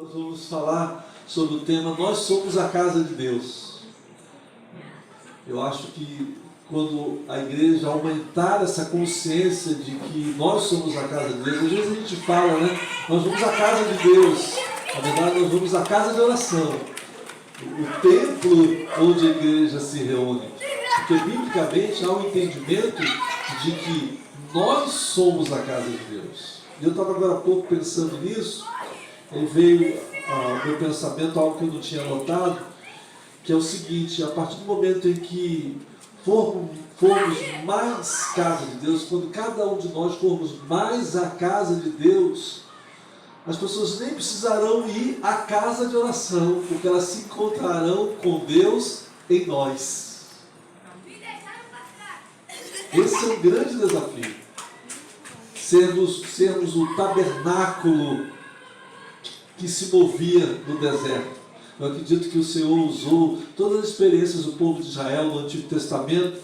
Nós vamos falar sobre o tema Nós somos a casa de Deus. Eu acho que quando a igreja aumentar essa consciência de que nós somos a casa de Deus, às vezes a gente fala, né? Nós vamos à casa de Deus. Na verdade, nós vamos à casa de oração, o templo onde a igreja se reúne. Porque, biblicamente, há um entendimento de que nós somos a casa de Deus. E eu estava agora há pouco pensando nisso, e veio ao meu pensamento algo que eu não tinha notado, que é o seguinte: a partir do momento em que formos mais casa de Deus, quando cada um de nós formos mais a casa de Deus, as pessoas nem precisarão ir à casa de oração, porque elas se encontrarão com Deus em nós. Esse é um grande desafio. Sermos o tabernáculo que se movia no deserto. Eu acredito que o Senhor usou todas as experiências do povo de Israel no Antigo Testamento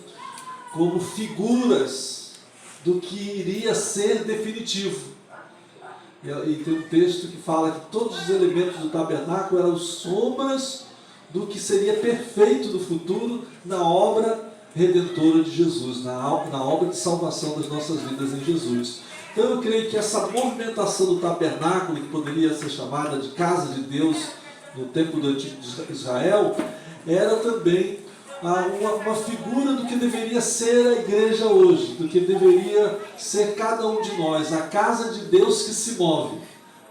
como figuras do que iria ser definitivo. E tem um texto que fala que todos os elementos do tabernáculo eram sombras do que seria perfeito no futuro na obra redentora de Jesus, na obra de salvação das nossas vidas em Jesus. Então eu creio que essa movimentação do tabernáculo, que poderia ser chamada de casa de Deus no tempo do Antigo Israel, era também uma figura do que deveria ser a igreja hoje, do que deveria ser cada um de nós, a casa de Deus que se move,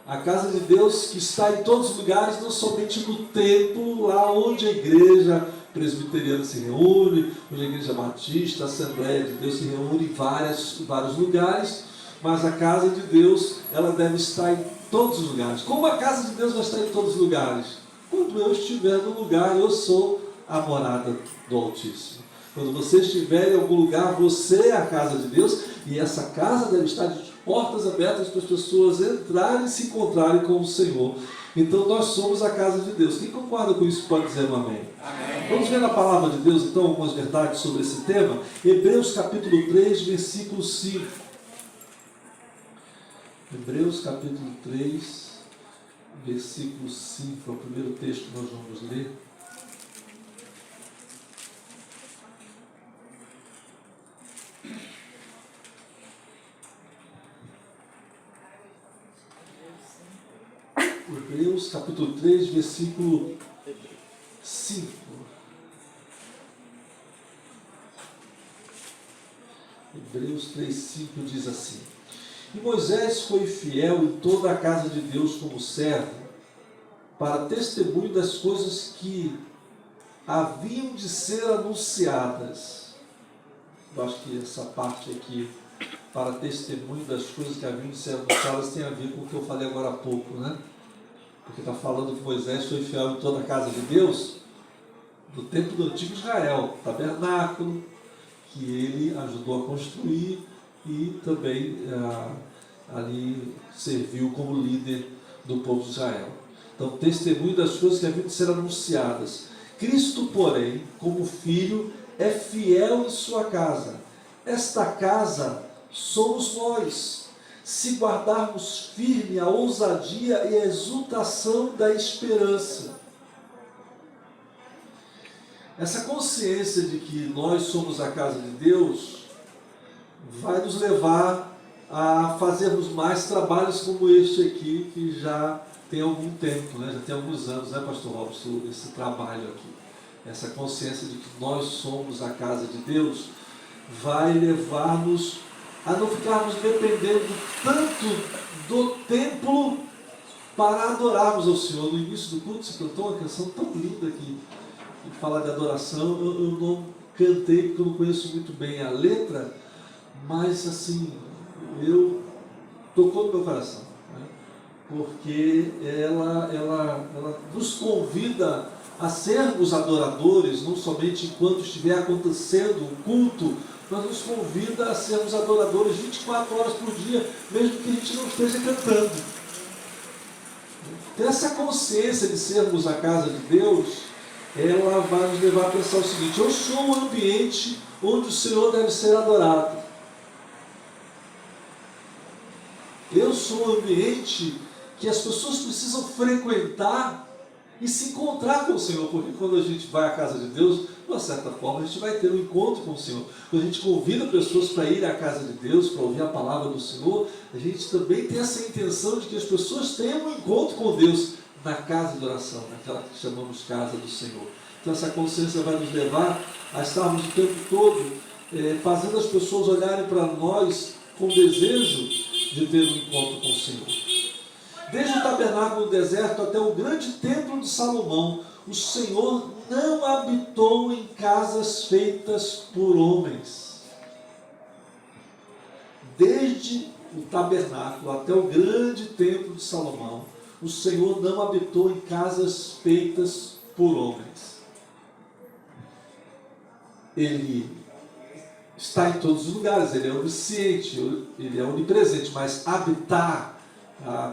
a casa de Deus que está em todos os lugares, não somente no templo, lá onde a igreja presbiteriana se reúne, onde a igreja batista, a Assembleia de Deus se reúne em vários lugares, mas a casa de Deus, ela deve estar em todos os lugares. Como a casa de Deus vai estar em todos os lugares? Quando eu estiver no lugar, eu sou a morada do Altíssimo. Quando você estiver em algum lugar, você é a casa de Deus, e essa casa deve estar de portas abertas para as pessoas entrarem e se encontrarem com o Senhor. Então nós somos a casa de Deus. Quem concorda com isso pode dizer um amém. Amém. Vamos ver na palavra de Deus então algumas verdades sobre esse tema. Hebreus capítulo 3, versículo 5. Hebreus capítulo 3, versículo 5, é o primeiro texto que nós vamos ler. Hebreus capítulo 3, versículo 5. Hebreus 3, 5 diz assim: E Moisés foi fiel em toda a casa de Deus como servo, para testemunho das coisas que haviam de ser anunciadas. Eu acho que essa parte aqui, para testemunho das coisas que haviam de ser anunciadas, tem a ver com o que eu falei agora há pouco, né? Porque está falando que Moisés foi fiel em toda a casa de Deus, do tempo do antigo Israel, tabernáculo, que ele ajudou a construir, e também ali serviu como líder do povo de Israel. Então, testemunho das coisas que haviam de ser anunciadas. Cristo, porém, como filho, é fiel em sua casa. Esta casa somos nós, se guardarmos firme a ousadia e a exultação da esperança. Essa consciência de que nós somos a casa de Deus vai nos levar a fazermos mais trabalhos como este aqui, que já tem algum tempo, né? Já tem alguns anos, né, pastor Robson, esse trabalho aqui. Essa consciência de que nós somos a casa de Deus vai levar-nos a não ficarmos dependendo tanto do templo para adorarmos ao Senhor. No início do culto se cantou uma canção tão linda que fala de adoração. Eu não cantei porque eu não conheço muito bem a letra, mas assim, tocou no meu coração, né? Porque ela nos convida a sermos adoradores, não somente enquanto estiver acontecendo o culto, mas nos convida a sermos adoradores 24 horas por dia, mesmo que a gente não esteja cantando. Então, essa consciência de sermos a casa de Deus, ela vai nos levar a pensar o seguinte: eu sou um ambiente onde o Senhor deve ser adorado. Eu sou um ambiente que as pessoas precisam frequentar e se encontrar com o Senhor, porque quando a gente vai à casa de Deus, de uma certa forma, a gente vai ter um encontro com o Senhor. Quando a gente convida pessoas para ir à casa de Deus, para ouvir a palavra do Senhor, a gente também tem essa intenção de que as pessoas tenham um encontro com Deus na casa de oração, naquela que chamamos casa do Senhor. Então essa consciência vai nos levar a estarmos o tempo todo fazendo as pessoas olharem para nós com desejo de ter um encontro com o Senhor. Desde o tabernáculo do deserto até o grande templo de Salomão, o Senhor não habitou em casas feitas por homens. Desde o tabernáculo até o grande templo de Salomão, o Senhor não habitou em casas feitas por homens. Ele está em todos os lugares, ele é onisciente, ele é onipresente, mas habitar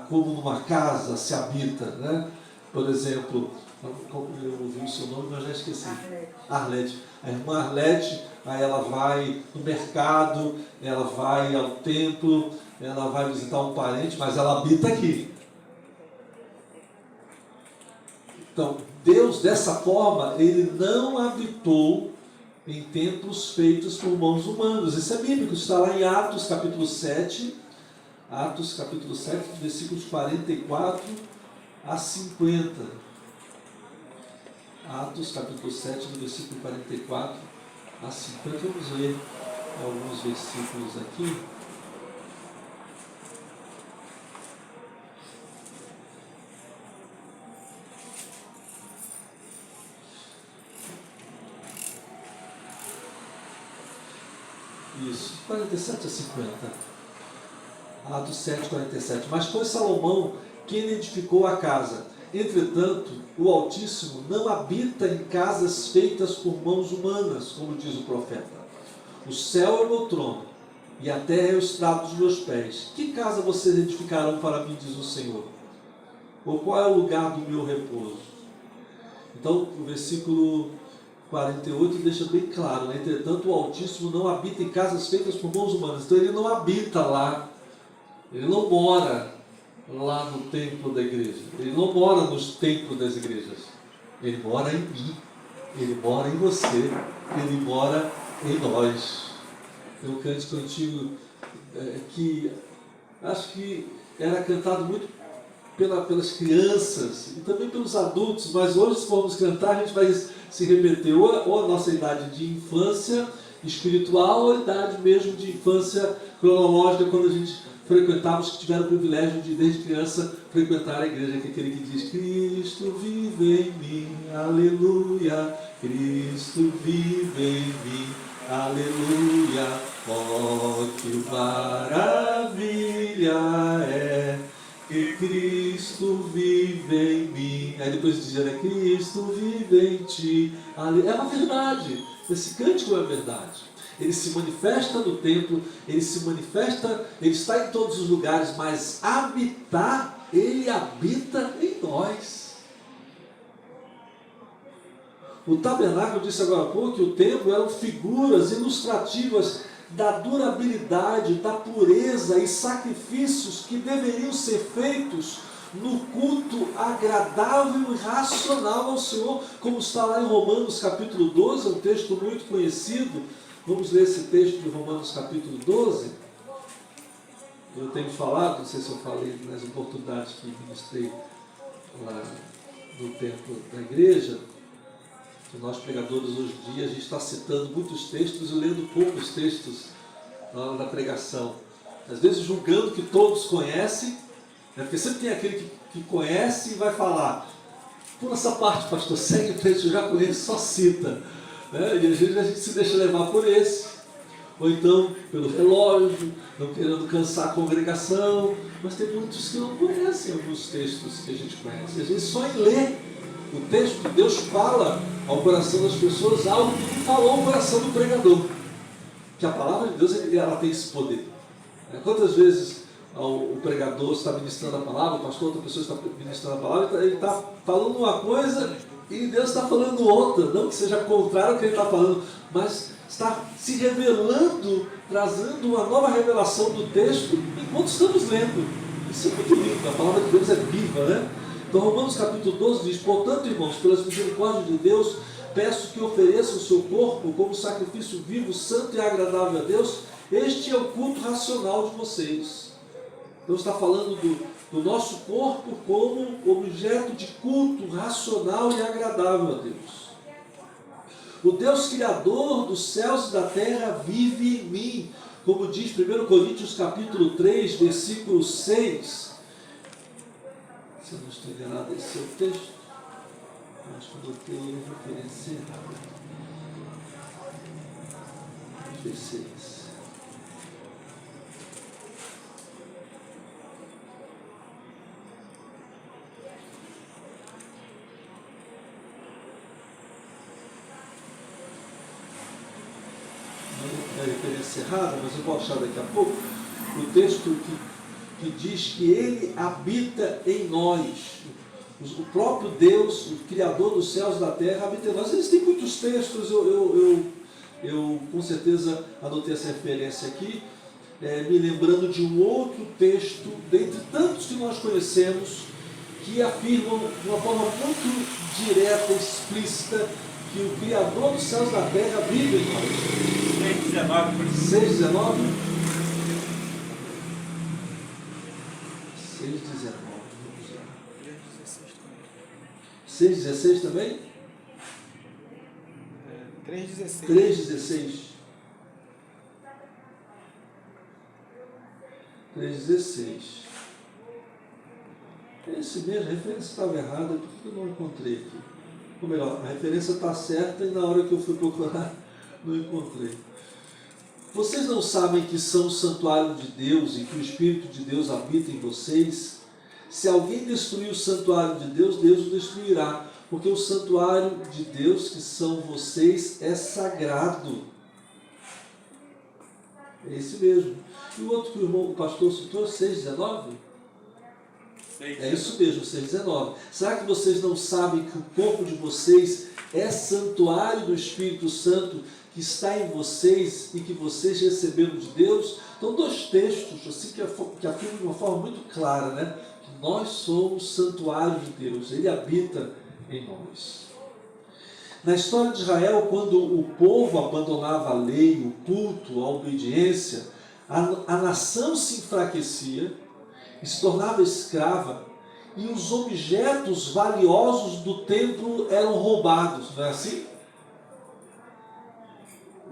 como numa casa se habita, né? Por exemplo, eu ouvi o seu nome, mas já esqueci. Arlete. A irmã Arlete, aí ela vai no mercado, ela vai ao templo, ela vai visitar um parente, mas ela habita aqui. Então, Deus, dessa forma, ele não habitou em templos feitos por mãos humanas. Isso é bíblico, está lá em Atos capítulo 7, versículos 44 a 50. Atos capítulo 7, do versículo 44 a 50. Vamos ler alguns versículos aqui. Isso, 47 a 50. Atos 7, 47. Mas foi Salomão quem edificou a casa. Entretanto, o Altíssimo não habita em casas feitas por mãos humanas, como diz o profeta. O céu é o meu trono, e a terra é o estrado dos meus pés. Que casa vocês edificarão para mim, diz o Senhor? Ou qual é o lugar do meu repouso? Então, o versículo 48 deixa bem claro, né? Entretanto, o Altíssimo não habita em casas feitas por mãos humanas. Então, ele não habita lá. Ele não mora lá no templo da igreja. Ele não mora nos templos das igrejas. Ele mora em mim. Ele mora em você. Ele mora em nós. Tem um cântico antigo que acho que era cantado muito pelas crianças e também pelos adultos, mas hoje, se formos cantar, a gente vai se remeter ou a nossa idade de infância espiritual ou a idade mesmo de infância cronológica, quando a gente frequentava, os que tiveram o privilégio de, desde criança, frequentar a igreja, que é aquele que diz: Cristo vive em mim, aleluia, Cristo vive em mim, aleluia, oh, que maravilha é que Cristo vive em mim. Aí depois dizia, né, Cristo vive em ti, é uma verdade, esse cântico é a verdade. Ele se manifesta no templo, ele se manifesta, ele está em todos os lugares, mas habitar, ele habita em nós. O tabernáculo, eu disse agora há pouco, que o templo eram figuras ilustrativas da durabilidade, da pureza e sacrifícios que deveriam ser feitos no culto agradável e racional ao Senhor, como está lá em Romanos capítulo 12, um texto muito conhecido. Vamos ler esse texto de Romanos capítulo 12. Eu tenho falado, não sei se eu falei nas oportunidades que ministrei lá no templo da igreja, que nós pregadores hoje em dia, a gente está citando muitos textos e lendo poucos textos na hora da pregação. Às vezes julgando que todos conhecem, né? Porque sempre tem aquele que conhece e vai falar: por essa parte, pastor, segue o texto, eu já conheço, só cita. Né? E às vezes a gente se deixa levar por esse, ou então pelo relógio, não querendo cansar a congregação, mas tem muitos que não conhecem alguns textos que a gente conhece. Às vezes só em ler o texto de Deus fala ao coração das pessoas algo que não falou ao coração do pregador, que a palavra de Deus ela tem esse poder. Quantas vezes o pregador está ministrando a palavra, o pastor, outra pessoa está ministrando a palavra, ele está falando uma coisa e Deus está falando outra, não que seja contrário ao que ele está falando, mas está se revelando, trazendo uma nova revelação do texto enquanto estamos lendo. Isso é muito lindo, a palavra de Deus é viva, né? Então Romanos capítulo 12 diz: portanto, irmãos, pelas misericórdias de Deus, peço que ofereçam o seu corpo como sacrifício vivo, santo e agradável a Deus. Este é o culto racional de vocês. Deus está falando do nosso corpo como objeto de culto racional e agradável a Deus. O Deus Criador dos céus e da terra vive em mim, como diz 1 Coríntios capítulo 3, versículo 6. Se eu não estou enganado, esse é o texto. Acho que eu botei a referência errada. 16. Não é a referência errada, mas eu vou achar daqui a pouco. O texto que diz que Ele habita em nós. O próprio Deus, o Criador dos céus e da terra, habita em nós. Existem muitos textos, eu com certeza anotei essa referência aqui, me lembrando de um outro texto, dentre tantos que nós conhecemos, que afirmam de uma forma muito direta, explícita, que o Criador dos céus e da terra vive em nós. 6,19. 6,16 também? 3,16. 3,16. 3,16. Esse mesmo, a referência estava errada, por que eu não encontrei aqui? Ou melhor, a referência está certa e na hora que eu fui procurar, não encontrei. Vocês não sabem que são o santuário de Deus e que o Espírito de Deus habita em vocês? Se alguém destruir o santuário de Deus, Deus o destruirá, porque o santuário de Deus, que são vocês, é sagrado. É esse mesmo. E o outro que o pastor citou, 6,19? É isso mesmo, 6,19. Será que vocês não sabem que o corpo de vocês é santuário do Espírito Santo que está em vocês e que vocês receberam de Deus? Então, dois textos assim, que afirmam de uma forma muito clara, né? Que nós somos santuário de Deus, Ele habita em nós. Na história de Israel, quando o povo abandonava a lei, o culto, a obediência, a nação se enfraquecia e se tornava escrava, e os objetos valiosos do templo eram roubados, não é assim?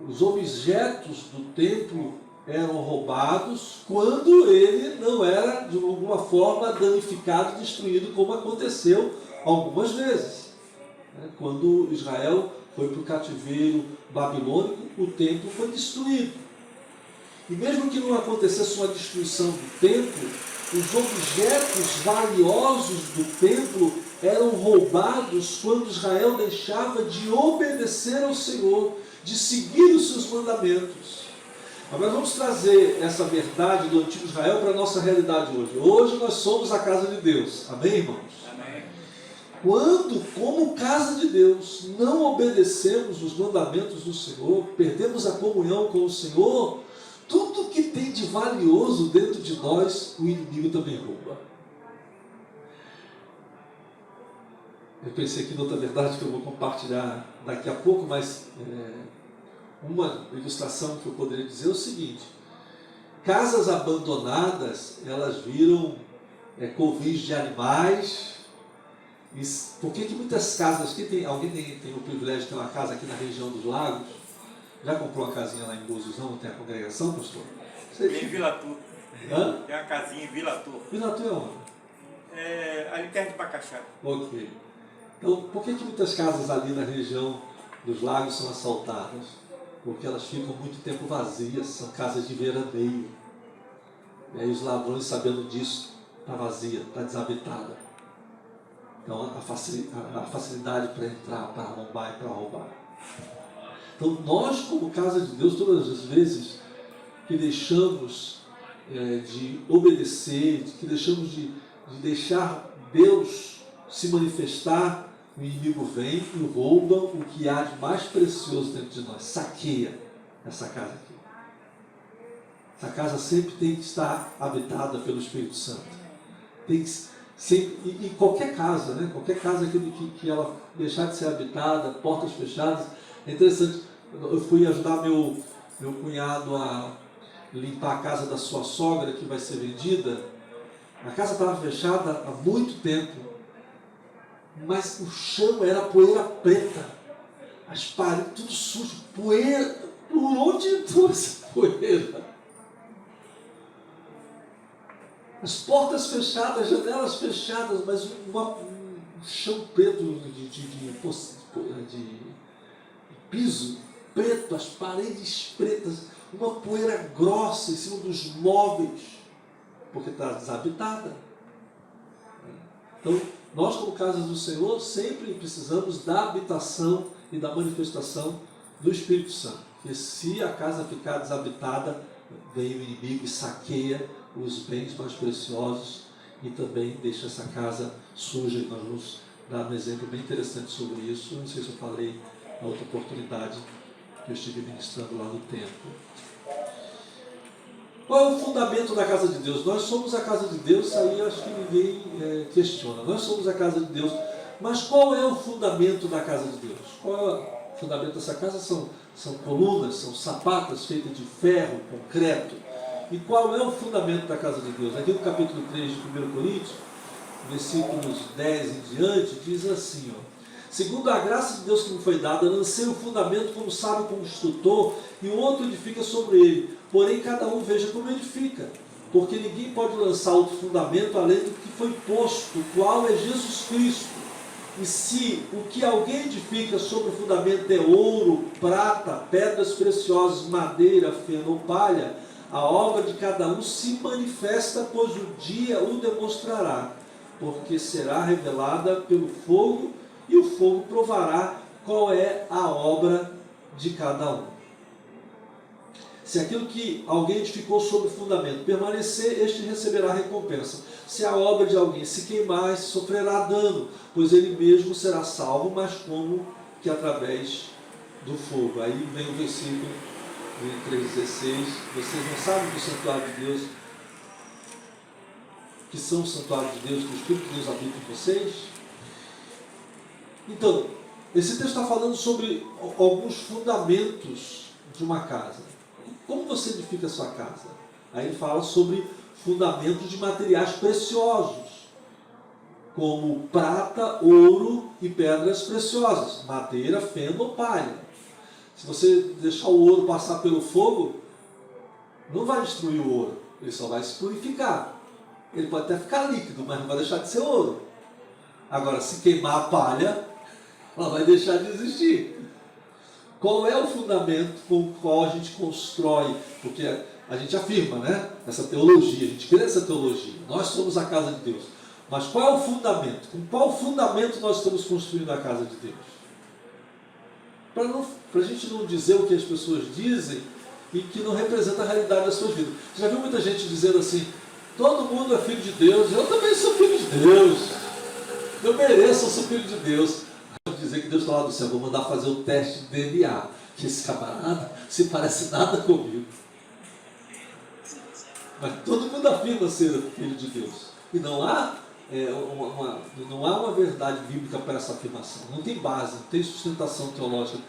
Os objetos do templo eram roubados quando ele não era de alguma forma danificado, destruído, como aconteceu algumas vezes. Quando Israel foi para o cativeiro babilônico, o templo foi destruído. E mesmo que não acontecesse uma destruição do templo, os objetos valiosos do templo eram roubados quando Israel deixava de obedecer ao Senhor, de seguir os seus mandamentos. Agora vamos trazer essa verdade do antigo Israel para a nossa realidade hoje. Hoje nós somos a casa de Deus. Amém, irmãos? Amém. Quando, como casa de Deus, não obedecemos os mandamentos do Senhor, perdemos a comunhão com o Senhor, tudo que tem de valioso dentro de nós, o inimigo também rouba. Eu pensei aqui noutra verdade que eu vou compartilhar daqui a pouco, mas uma ilustração que eu poderia dizer é o seguinte: casas abandonadas, elas viram covis de animais. Por que muitas casas, alguém tem o privilégio de ter uma casa aqui na região dos Lagos? Já comprou uma casinha lá em Búzios, não tem a congregação, pastor? Em Vila Tur. Hã? Tem uma casinha em Vila Tur. Vila Tur é onde? Ali perto de Bacaxá. Ok. Então, por que muitas casas ali na região dos Lagos são assaltadas? Porque elas ficam muito tempo vazias, são casas de veraneio. E aí os ladrões, sabendo disso, está vazia, está desabitada. Então a facilidade para entrar, para arrombar e para roubar. Então nós, como casa de Deus, todas as vezes que deixamos de obedecer, que deixamos de deixar Deus se manifestar, o inimigo vem e rouba o que há de mais precioso dentro de nós, saqueia essa casa aqui. Essa casa sempre tem que estar habitada pelo Espírito Santo. Tem que sempre, e qualquer casa, né? Qualquer casa que ela deixar de ser habitada, portas fechadas. É interessante, eu fui ajudar meu cunhado a limpar a casa da sua sogra, que vai ser vendida. A casa estava fechada há muito tempo, mas o chão era poeira preta, as paredes tudo sujo, poeira, por onde entrou essa poeira? As portas fechadas, as janelas fechadas, mas um chão preto de piso preto, as paredes pretas, uma poeira grossa em cima dos móveis, porque está desabitada. Então, nós, como casa do Senhor, sempre precisamos da habitação e da manifestação do Espírito Santo. Porque se a casa ficar desabitada, vem o inimigo e saqueia os bens mais preciosos e também deixa essa casa suja. E nós vamos dar um exemplo bem interessante sobre isso. Não sei se eu falei na outra oportunidade que eu estive ministrando lá no templo. Qual é o fundamento da casa de Deus? Nós somos a casa de Deus, isso aí acho que ninguém questiona. Nós somos a casa de Deus. Mas qual é o fundamento da casa de Deus? Qual é o fundamento dessa casa? São colunas, são sapatas feitas de ferro, concreto. E qual é o fundamento da casa de Deus? Aqui no capítulo 3 de 1 Coríntios, versículos 10 em diante, diz assim, segundo a graça de Deus que me foi dada, lancei o fundamento como sábio construtor, e o outro edifica sobre ele. Porém, cada um veja como edifica, porque ninguém pode lançar outro fundamento além do que foi posto, o qual é Jesus Cristo. E se o que alguém edifica sobre o fundamento é ouro, prata, pedras preciosas, madeira, feno ou palha, a obra de cada um se manifesta, pois o dia o demonstrará, porque será revelada pelo fogo, e o fogo provará qual é a obra de cada um. Se aquilo que alguém edificou sobre o fundamento permanecer, este receberá recompensa. Se a obra de alguém se queimar, sofrerá dano, pois ele mesmo será salvo, mas como que através do fogo. Aí vem o versículo 3,16. Vocês não sabem que o santuário de Deus, que são o santuário de Deus, que o Espírito de Deus habita em vocês? Então, esse texto está falando sobre alguns fundamentos de uma casa. Como você edifica a sua casa? Aí ele fala sobre fundamentos de materiais preciosos, como prata, ouro e pedras preciosas, madeira, feno ou palha. Se você deixar o ouro passar pelo fogo, não vai destruir o ouro, ele só vai se purificar. Ele pode até ficar líquido, mas não vai deixar de ser ouro. Agora, se queimar a palha, ela vai deixar de existir. Qual é o fundamento com o qual a gente constrói? Porque a gente afirma, né? Essa teologia, a gente crê nessa teologia. Nós somos a casa de Deus. Mas qual é o fundamento? Com qual fundamento nós estamos construindo a casa de Deus? Para a gente não dizer o que as pessoas dizem e que não representa a realidade das suas vidas. Você já viu muita gente dizendo assim, todo mundo é filho de Deus, eu também sou filho de Deus. Eu mereço, eu sou filho de Deus. Dizer que Deus está lá do céu, vou mandar fazer o teste de DNA, que esse camarada se parece nada comigo. Mas todo mundo afirma ser filho de Deus. E não há uma verdade bíblica para essa afirmação. Não tem base, não tem sustentação teológica.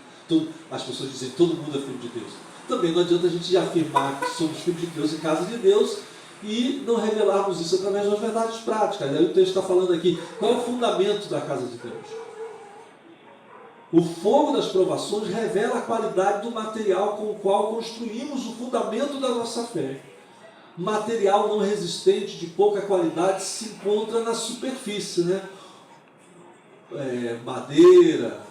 As pessoas dizem que todo mundo é filho de Deus. Também não adianta a gente afirmar que somos filhos de Deus em casa de Deus e não revelarmos isso através das verdades práticas. Aí o texto está falando aqui, qual é o fundamento da casa de Deus? O fogo das provações revela a qualidade do material com o qual construímos o fundamento da nossa fé. Material não resistente de pouca qualidade se encontra na superfície, né? Madeira,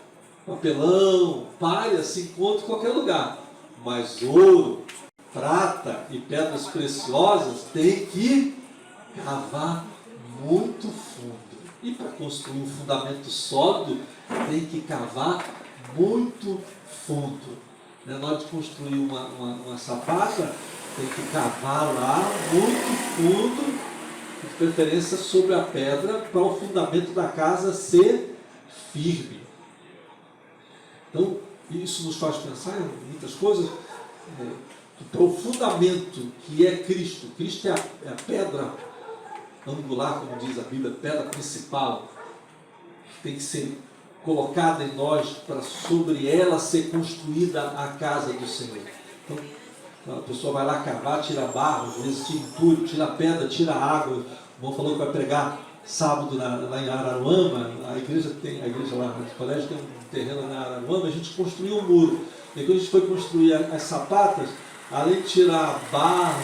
papelão, palha se encontra em qualquer lugar. Mas ouro, prata e pedras preciosas tem que cavar muito fundo. E para construir um fundamento sólido, tem que cavar muito fundo. Na hora de construir uma sapata, tem que cavar lá muito fundo, de preferência sobre a pedra, para o fundamento da casa ser firme. Então, isso nos faz pensar em muitas coisas. Para o fundamento que é Cristo, Cristo é a pedra angular, como diz a Bíblia, pedra principal, tem que ser colocada em nós para sobre ela ser construída a casa do Senhor. Então, a pessoa vai lá cavar, tira barro, às vezes tira entulho, tira pedra, tira água. O irmão falou que vai pregar sábado lá em Araruama, a igreja lá no colégio tem um terreno lá em Araruama, a gente construiu um muro. E quando a gente foi construir as sapatas, além de tirar barro,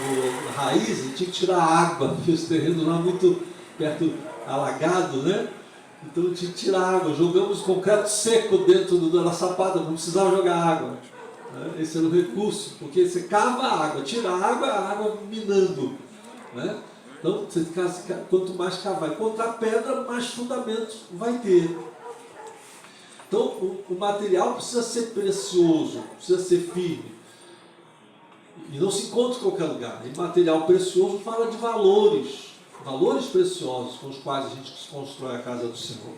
raiz, a gente tinha que tirar água, porque esse terreno lá muito perto, alagado, né? Então tinha que tirar água. Jogamos concreto seco dentro da sapata, não precisava jogar água. Esse era o recurso, porque você cava a água, tira a água minando. Né? Então, quanto mais cavar e encontrar pedra, mais fundamentos vai ter. Então, o material precisa ser precioso, precisa ser firme. E não se encontra em qualquer lugar. E material precioso fala de valores preciosos com os quais a gente constrói a casa do Senhor.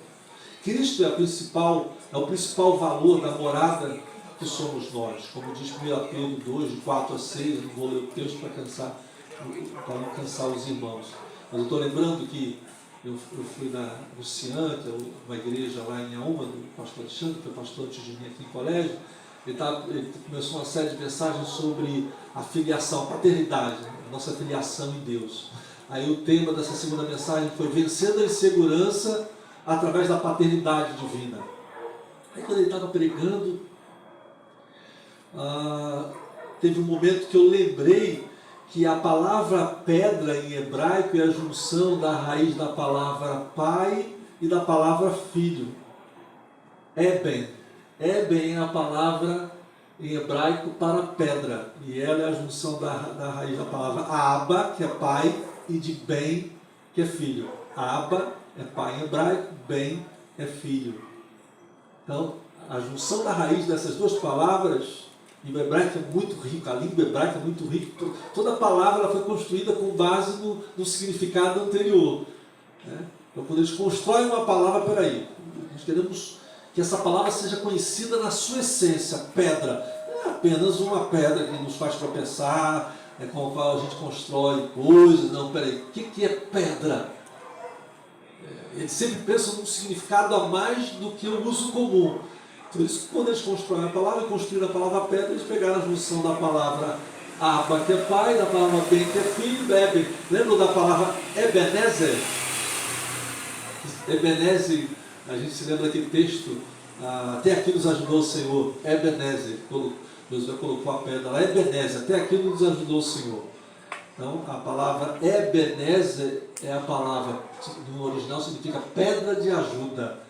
Cristo é o principal valor da morada que somos nós. Como diz 1 Pedro 2, de 4 a 6, eu não vou ler o texto para não cansar os irmãos. Mas eu estou lembrando que eu fui no Ciante, uma igreja lá em Auma, do pastor Alexandre, que foi pastor antes de mim aqui em colégio. Ele começou uma série de mensagens sobre a filiação, a paternidade, a nossa filiação em Deus. Aí o tema dessa segunda mensagem foi vencendo a insegurança através da paternidade divina. Aí quando ele estava pregando, teve um momento que eu lembrei que a palavra pedra em hebraico é a junção da raiz da palavra pai e da palavra filho. Eben. Eben é a palavra em hebraico para pedra. E ela é a junção da raiz da palavra Abba, que é pai, e de Ben, que é filho. Abba é pai em hebraico, Ben é filho. Então, a junção da raiz dessas duas palavras, e o hebraico é muito rico, a língua hebraica é muito rica, toda palavra ela foi construída com base no significado anterior. Né? Então, quando eles constroem uma palavra, peraí, nós queremos que essa palavra seja conhecida na sua essência, pedra. É apenas uma pedra que nos faz tropeçar, com a qual a gente constrói coisas. Não, peraí, o que é pedra? Eles sempre pensam num significado a mais do que o uso comum. Por isso, quando eles constroem a palavra, construíram a palavra pedra, eles pegaram a junção da palavra Abba, que é pai, da palavra Ben, que é filho, Eben. Lembram da palavra Ebenezer? Ebenezer, a gente se lembra daquele texto, até aqui nos ajudou o Senhor, Ebenezer, Josué colocou a pedra lá, Ebenezer, até aqui nos ajudou o Senhor. Então, a palavra Ebenezer é a palavra, no original significa pedra de ajuda.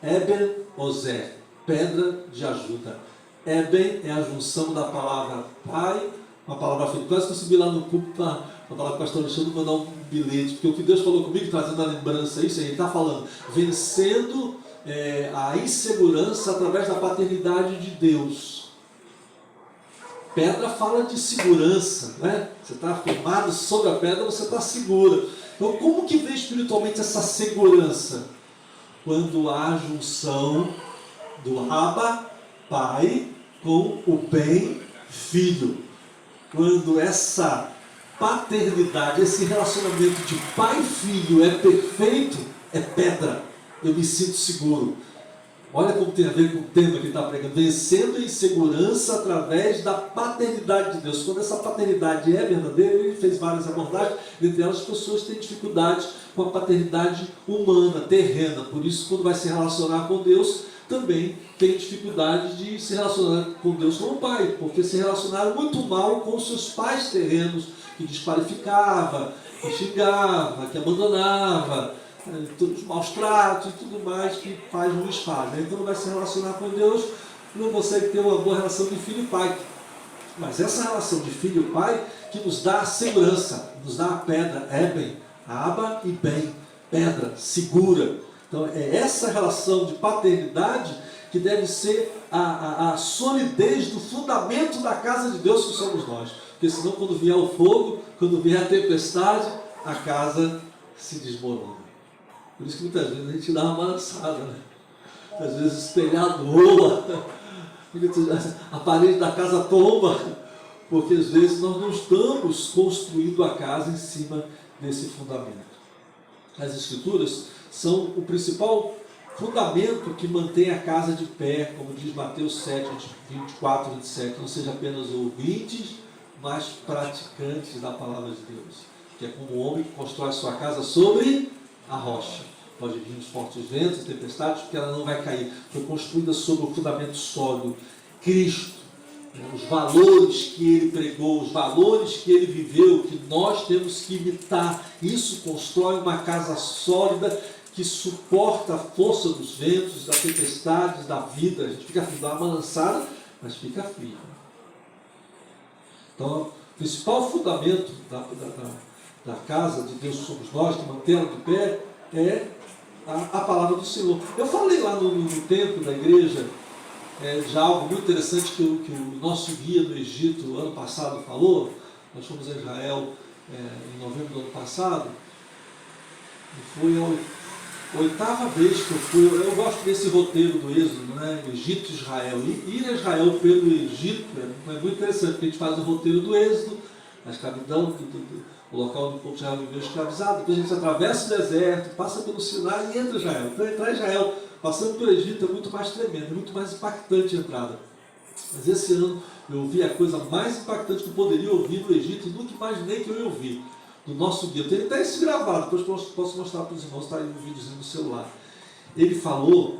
Eben Ozer, pedra de ajuda. Eben é a junção da palavra pai com a palavra filho. Quase que eu subi lá no púlpito para falar com o pastor Alexandre, mandar um bilhete, porque o que Deus falou comigo, trazendo a lembrança, isso aí, ele está falando, vencendo a insegurança através da paternidade de Deus. Pedra fala de segurança, né? Você está afirmado sobre a pedra, você está segura. Então, como que vem espiritualmente essa segurança? Quando há a junção do Abba, pai, com o Ben, filho. Quando essa paternidade, esse relacionamento de pai e filho é perfeito, é pedra. Eu me sinto seguro. Olha como tem a ver com o tema que ele está pregando. Vencendo a insegurança através da paternidade de Deus. Quando essa paternidade é verdadeira, ele fez várias abordagens, entre elas as pessoas têm dificuldade com a paternidade humana, terrena. Por isso, quando vai se relacionar com Deus, também tem dificuldade de se relacionar com Deus como pai, porque se relacionaram muito mal com os seus pais terrenos, que desqualificava, que xingava, que abandonava, todos os maus tratos e tudo mais que pai juiz faz. Então não vai se relacionar com Deus, não consegue ter uma boa relação de filho e pai. Mas essa relação de filho e pai que nos dá a segurança, nos dá a pedra, Eben, Abba e Ben, pedra, segura. Então é essa relação de paternidade que deve ser a solidez do fundamento da casa de Deus que somos nós. Porque senão quando vier o fogo, quando vier a tempestade, a casa se desmorona. Por isso que muitas vezes a gente dá uma balançada, né? Às vezes o telhado rola, a parede da casa tomba, porque às vezes nós não estamos construindo a casa em cima desse fundamento. As Escrituras são o principal fundamento que mantém a casa de pé, como diz Mateus 7, 24 e 27, não seja apenas ouvintes, mas praticantes da palavra de Deus, que é como o homem que constrói sua casa sobre a rocha. Pode vir os fortes ventos, tempestades, porque ela não vai cair. Foi construída sobre o fundamento sólido, Cristo, os valores que ele pregou, os valores que ele viveu, que nós temos que imitar. Isso constrói uma casa sólida que suporta a força dos ventos, das tempestades, da vida. A gente fica dá uma balançada, mas fica firme. Então, o principal fundamento da casa de Deus somos nós, que mantém ela de pé, é a palavra do Senhor. Eu falei lá no templo da igreja, já algo muito interessante que o nosso guia do Egito, ano passado, falou. Nós fomos a Israel em novembro do ano passado, e foi a 8ª vez que eu fui. Eu gosto desse roteiro do Êxodo, né? Egito e Israel. Ir a Israel pelo Egito é muito interessante, porque a gente faz o roteiro do Êxodo, a escravidão, o local onde o povo de Israel viveu escravizado. Depois a gente atravessa o deserto, passa pelo Sinai e entra em Israel. Então entrar em Israel, passando pelo Egito, é muito mais tremendo, é muito mais impactante a entrada. Mas esse ano eu ouvi a coisa mais impactante que eu poderia ouvir no Egito, e nunca imaginei que eu ia ouvir, do nosso guia. Eu tenho até esse gravado, depois posso mostrar para os irmãos, está aí um videozinho no celular. Ele falou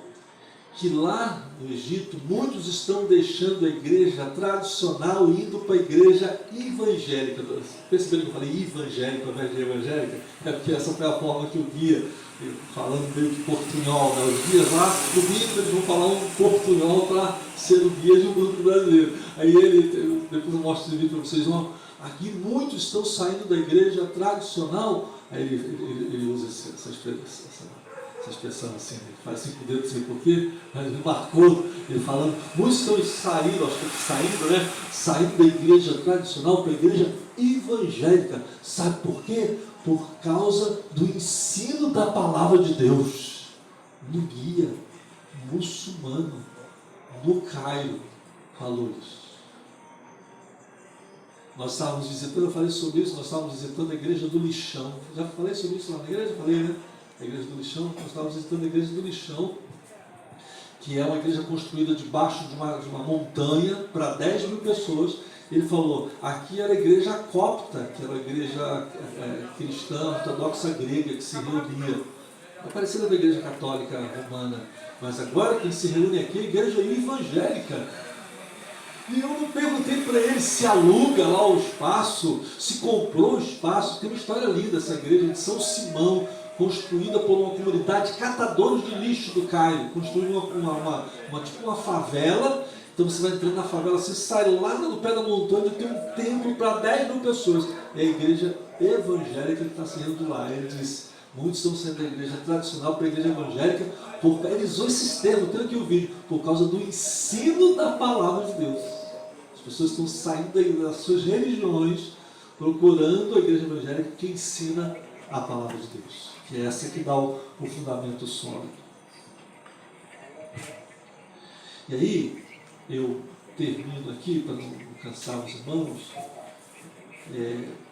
que lá no Egito, muitos estão deixando a igreja tradicional e indo para a igreja evangélica. Perceberam que eu falei evangélica ao invés de evangélica? É porque essa foi a forma que o guia, falando meio de portunhol, né? Os guias lá, no mínimo eles vão falar um portunhol para ser o guia de um grupo brasileiro. Aí depois eu mostro esse vídeo para vocês, aqui muitos estão saindo da igreja tradicional. Aí ele usa essa expressão assim, ele faz assim com o dedo, não sei porquê, mas ele marcou, ele falando, muitos estão saindo da igreja tradicional para a igreja evangélica. Sabe por quê? Por causa do ensino da palavra de Deus no guia muçulmano, no Cairo, falou isso. Nós estávamos visitando, eu falei sobre isso, nós estávamos visitando a igreja do Lixão. Já falei sobre isso lá na igreja? Falei, né? A igreja do Lixão. Nós estávamos visitando a igreja do Lixão, que é uma igreja construída debaixo de uma montanha para 10 mil pessoas. Ele falou, aqui era a igreja copta, que era a igreja cristã, ortodoxa grega, que se reunia. É parecida com a igreja católica romana, mas agora quem se reúne aqui é a igreja evangélica. E eu não perguntei para ele se aluga lá o espaço, se comprou o espaço. Tem uma história linda essa igreja de São Simão, construída por uma comunidade de catadores de lixo do Cairo. Construiu tipo uma favela. Então você vai entrando na favela, você sai lá no pé da montanha e tem um templo para 10 mil pessoas. É a igreja evangélica que está saindo lá. Ele disse, muitos estão saindo da igreja tradicional para a igreja evangélica. Ele usou esses termos, tenho aqui o vídeo, por causa do ensino da palavra de Deus. As pessoas estão saindo das suas religiões, procurando a igreja evangélica que ensina a palavra de Deus, que é essa que dá o fundamento sólido. E aí, eu termino aqui, para não cansar os irmãos,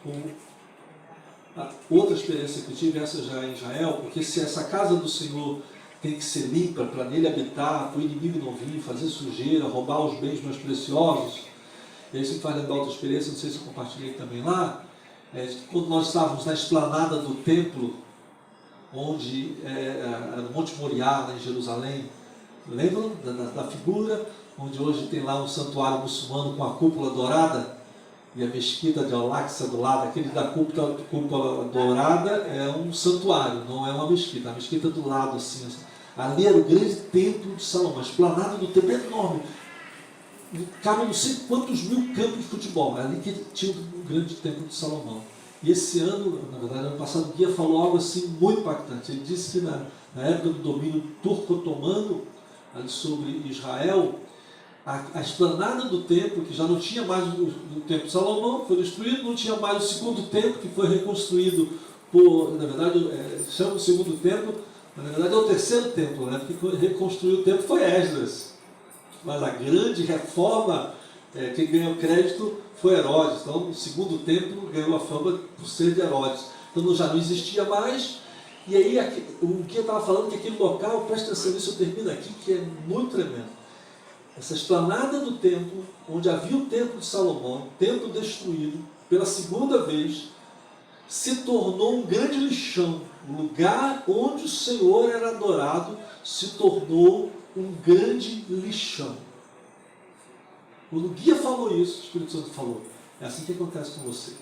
com outra experiência que eu tive, essa já em Israel, porque se essa casa do Senhor tem que ser limpa para nele habitar, para o inimigo não vir, fazer sujeira, roubar os bens mais preciosos. E aí isso me faz lembrar outra experiência, não sei se eu compartilhei também lá, quando nós estávamos na esplanada do templo, onde no Monte Moriá, lá em Jerusalém. Lembram da figura onde hoje tem lá um santuário muçulmano com a cúpula dourada e a mesquita de Al-Aqsa do lado? Aquele da cúpula dourada é um santuário, não é uma mesquita. A mesquita do lado assim. Ali era o grande templo de Salomão, a esplanada do templo é enorme. Cabe não sei quantos mil campos de futebol. É ali que tinha o grande templo de Salomão. E esse ano, na verdade, ano passado, o guia falou algo assim muito impactante. Ele disse que na época do domínio turco-otomano, ali sobre Israel, a esplanada do templo, que já não tinha mais o templo de Salomão, foi destruído, não tinha mais o segundo templo, que foi reconstruído na verdade, chama o segundo templo, mas na verdade é o terceiro templo, né? Porque reconstruiu o templo foi Esdras. Mas a grande reforma, quem ganhou crédito foi Herodes. Então, o segundo templo ganhou a fama por ser de Herodes. Então já não existia mais. E aí, o que eu estava falando, que aquele local, presta atenção nisso, eu termino aqui, que é muito tremendo. Essa esplanada do templo, onde havia o templo de Salomão, templo destruído, pela segunda vez, se tornou um grande lixão. O lugar onde o Senhor era adorado se tornou um grande lixão. Quando o guia falou isso, o Espírito Santo falou, é assim que acontece com você.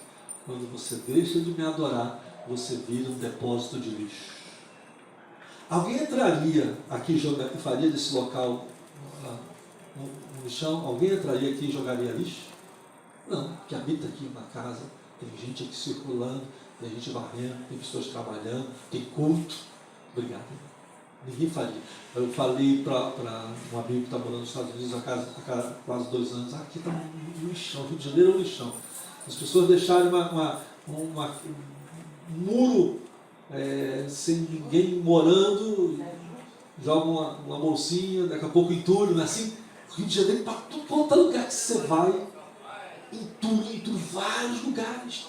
Quando você deixa de me adorar, você vira um depósito de lixo. Alguém entraria aqui e faria desse local um lixão? Alguém entraria aqui e jogaria lixo? Não, que habita aqui uma casa, tem gente aqui circulando, tem gente varrendo, tem pessoas trabalhando, tem culto. Obrigado. Ninguém faria. Eu falei para um amigo que está morando nos Estados Unidos há quase 2 anos, aqui está um lixão, Rio de Janeiro é um lixão. As pessoas deixarem um muro sem ninguém morando, jogam uma bolsinha, daqui a pouco entulho, não é assim? Rio de Janeiro, para tudo quanto é lugar que você vai, entulho, vários lugares.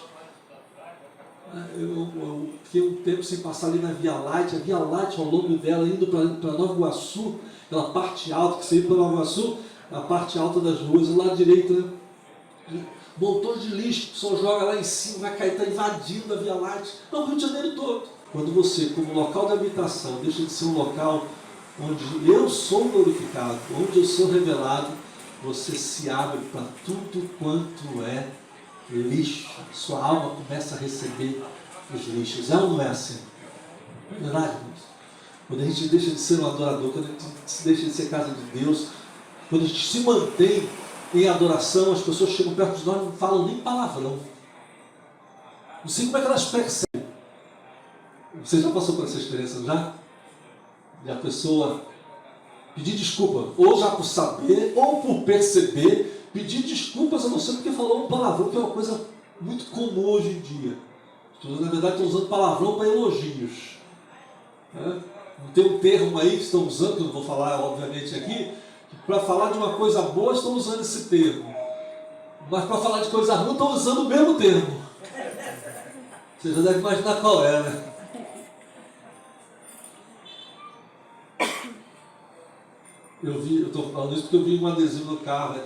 Eu fiquei um tempo sem passar ali na Via Láctea, a Via Láctea ao longo dela, indo para Nova Iguaçu, aquela parte alta, que você ia para Nova Iguaçu, a parte alta das ruas, do lado direito, né? Montão de lixo, o pessoal joga lá em cima, vai cair, está invadindo a Via Láctea. Não, o Rio de Janeiro todo. Quando você, como local de habitação, deixa de ser um local onde eu sou glorificado, onde eu sou revelado, você se abre para tudo quanto é lixo. Sua alma começa a receber os lixos. É ou não é assim? Não é verdade, irmãos? Quando a gente deixa de ser um adorador, quando a gente deixa de ser casa de Deus, quando a gente se mantém em adoração, as pessoas chegam perto de nós e não falam nem palavrão. Não sei como é que elas percebem. Você já passou por essa experiência, já? E a pessoa pedir desculpa, ou já por saber, ou por perceber, pedir desculpas a você porque falou um palavrão, que é uma coisa muito comum hoje em dia. As pessoas, na verdade, estão usando palavrão para elogios. Não tem um termo aí que estão usando, que eu não vou falar, obviamente, aqui, que para falar de uma coisa boa estão usando esse termo. Mas para falar de coisa ruim estão usando o mesmo termo. Você já deve imaginar qual é, né? Eu estou falando isso porque eu vi um adesivo no carro.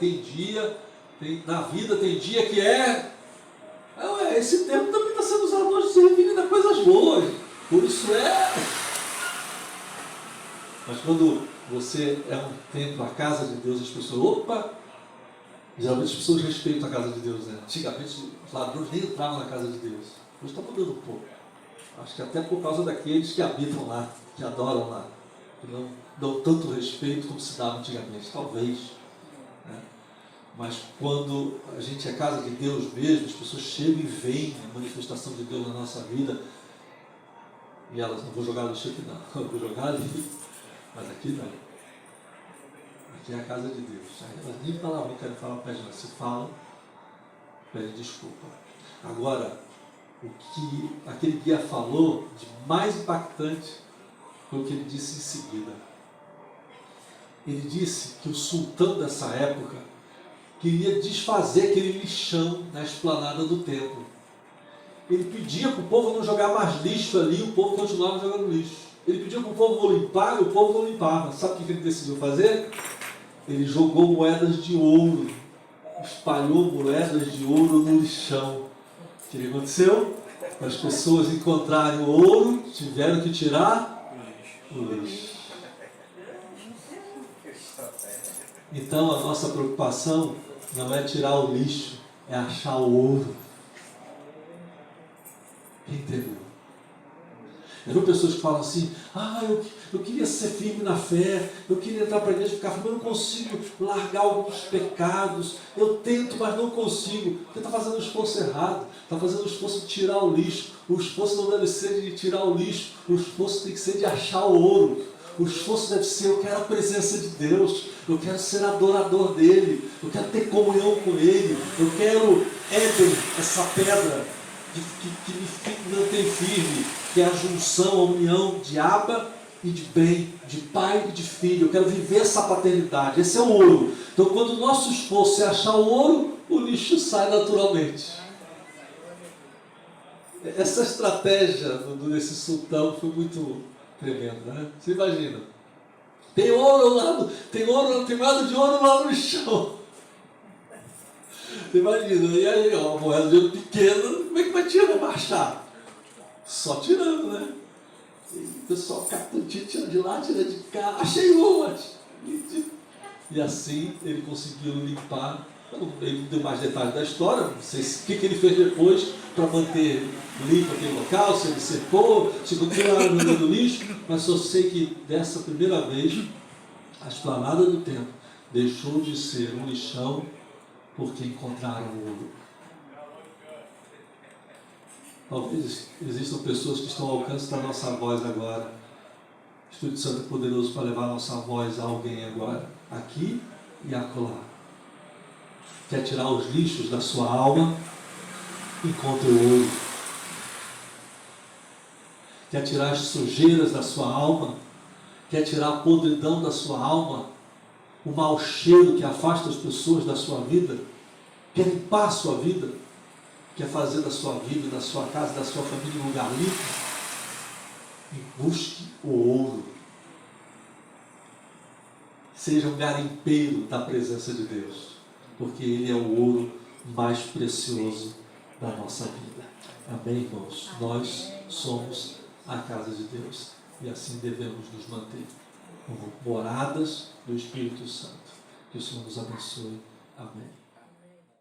Na vida tem dia que esse termo também está sendo usado hoje, se referindo a coisas boas. Por isso Mas quando você é um templo, a casa de Deus, as pessoas, geralmente as pessoas respeitam a casa de Deus, né? Antigamente os ladrões nem entravam na casa de Deus. Hoje está mudando um pouco. Acho que até por causa daqueles que habitam lá, que adoram lá, que não dão tanto respeito como se dava antigamente, talvez. Né? Mas quando a gente é casa de Deus mesmo, as pessoas chegam e veem a manifestação de Deus na nossa vida, e elas, não vou jogar lixo aqui não, vou jogar ali, mas aqui não. Aqui é a casa de Deus. Elas nem palavrão querem falar para a gente, se falam, pedem desculpa. Agora, o que aquele guia falou de mais impactante foi o que ele disse em seguida. Ele disse que o sultão dessa época queria desfazer aquele lixão na esplanada do templo. Ele pedia para o povo não jogar mais lixo ali, o povo continuava jogando lixo. Ele pedia para o povo limpar e o povo não limpava. Sabe o que ele decidiu fazer? Ele jogou moedas de ouro, espalhou moedas de ouro no lixão. O que aconteceu? As pessoas encontrarem o ouro, tiveram que tirar o lixo. Então a nossa preocupação não é tirar o lixo, é achar o ouro. Quem entendeu? Eu vi pessoas que falam assim, eu queria ser firme na fé, eu queria entrar para a igreja e ficar firme, eu não consigo largar alguns pecados, eu tento, mas não consigo, porque está fazendo o esforço errado, está fazendo o esforço de tirar o lixo. O esforço não deve ser de tirar o lixo, o esforço tem que ser de achar o ouro. O esforço deve ser, eu quero a presença de Deus, eu quero ser adorador dele, eu quero ter comunhão com ele, eu quero Éden, essa pedra que me mantém firme, que é a junção, a união de Abba e de bem, de pai e de filho. Eu quero viver essa paternidade, esse é o ouro. Então quando o nosso esforço é achar o ouro, o lixo sai naturalmente. essa estratégia desse sultão foi muito tremenda, né? Você imagina? Tem ouro lá, tem moeda de ouro lá no chão. Você imagina, e aí, ó, uma moeda de ouro pequena, como é que vai tirar, marchar? Só tirando, né? E o pessoal captutinho, tira de lá, tira de cá, achei uma! E assim ele conseguiu limpar. Ele não deu mais detalhes da história, não sei o que ele fez depois para manter limpo aquele local, se ele secou, se continuava jogando lixo, mas só sei que dessa primeira vez a esplanada do templo deixou de ser um lixão porque encontraram o ouro. Talvez existam pessoas que estão ao alcance da nossa voz agora. O Espírito Santo é poderoso para levar a nossa voz a alguém agora, aqui e acolá. Quer tirar os lixos da sua alma? Encontre o ouro. Quer tirar as sujeiras da sua alma? Quer tirar a podridão da sua alma? O mau cheiro que afasta as pessoas da sua vida? Quer limpar a sua vida? Quer fazer da sua vida, da sua casa, da sua família um lugar limpo? E busque o ouro. Seja um garimpeiro da presença de Deus, porque Ele é o ouro mais precioso da nossa vida. Amém, irmãos? Nós somos a casa de Deus e assim devemos nos manter como moradas do Espírito Santo. Que o Senhor nos abençoe. Amém.